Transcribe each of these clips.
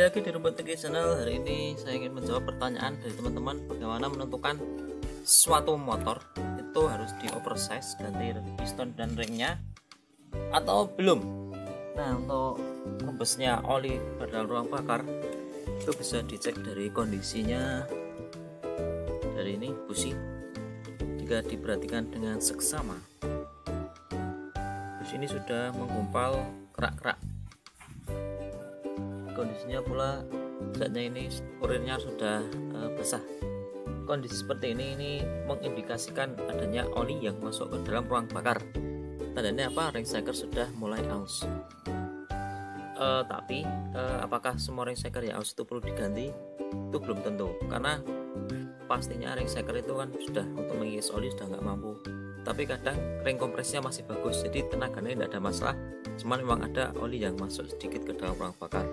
Kembali lagi di Rumput Teki Channel. Hari ini saya ingin menjawab pertanyaan dari teman-teman bagaimana menentukan suatu motor itu harus di oversize, ganti piston dan ringnya atau belum. Nah, untuk kempesnya oli pada ruang bakar itu bisa dicek dari kondisinya. Dari ini busi, jika diperhatikan dengan seksama, busi ini sudah menggumpal kerak-kerak. Kondisinya pula zatnya ini kurirnya sudah basah. Kondisi seperti ini mengindikasikan adanya oli yang masuk ke dalam ruang bakar. Tandanya apa? Ring shaker sudah mulai aus. Tapi apakah semua ring shaker yang aus itu perlu diganti? Itu belum tentu, karena pastinya ring shaker itu kan sudah untuk mengisi oli sudah nggak mampu. Tapi kadang ring kompresnya masih bagus, jadi tenaganya tidak ada masalah. Cuman memang ada oli yang masuk sedikit ke dalam ruang bakar.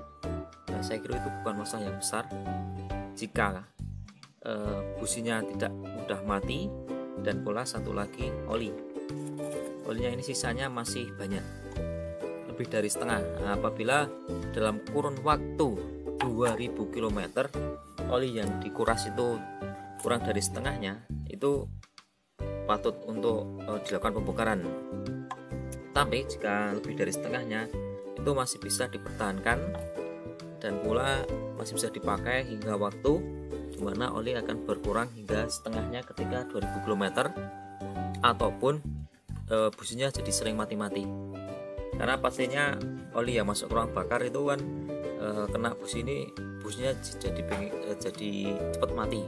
Nah, saya kira itu bukan masalah yang besar jika businya tidak mudah mati, dan pula satu lagi olinya ini sisanya masih banyak, lebih dari setengah. Nah, apabila dalam kurun waktu 2000 km oli yang dikuras itu kurang dari setengahnya, itu patut untuk dilakukan pembongkaran. Tapi jika lebih dari setengahnya, itu masih bisa dipertahankan dan pula masih bisa dipakai hingga waktu di mana oli akan berkurang hingga setengahnya ketika 2000 km, ataupun businya jadi sering mati-mati. Karena pastinya oli yang masuk ruang bakar itu kan kena busi ini, businya jadi cepat mati.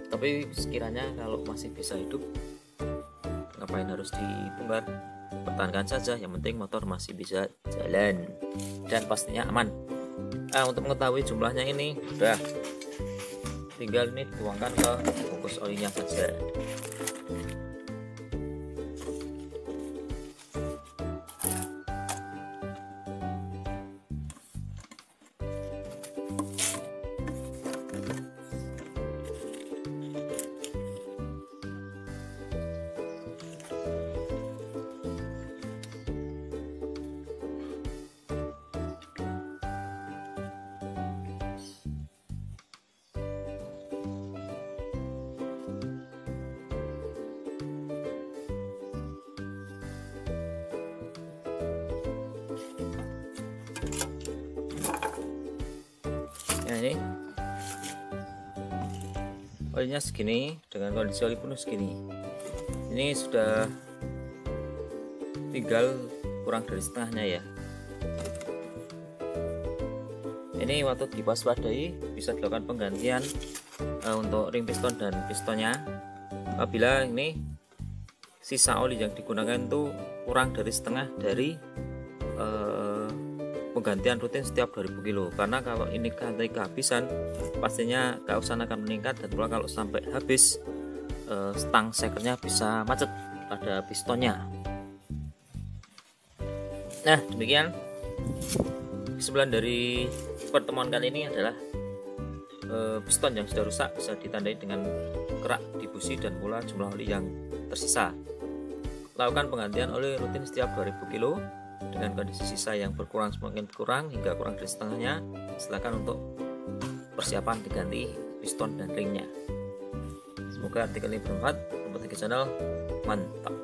Tapi sekiranya kalau masih bisa hidup, ngapain harus dibongkar? Pertahankan saja, yang penting motor masih bisa jalan dan pastinya aman. Untuk mengetahui jumlahnya ini udah tinggal ini dituangkan ke bungkus olinya saja. Nah, ini olinya segini, dengan kondisi oli penuh segini. Ini sudah tinggal kurang dari setengahnya ya. Ini waktu diwaspadai, bisa dilakukan penggantian untuk ring piston dan pistonnya apabila ini sisa oli yang digunakan itu kurang dari setengah dari penggantian rutin setiap 2000 kilo. Karena kalau ini ganti kehabisan, pastinya keausan akan meningkat, dan pula kalau sampai habis stang shakernya bisa macet pada pistonnya. Nah, demikian kesimpulan dari pertemuan kali ini adalah piston yang sudah rusak bisa ditandai dengan kerak di busi dan pula jumlah oli yang tersisa. Lakukan penggantian oli rutin setiap 2000 kilo dengan kondisi sisa yang berkurang semakin berkurang hingga kurang dari setengahnya. Silakan untuk persiapan diganti piston dan ringnya. Semoga artikel ini bermanfaat. Rumput Teki Channel, mantap.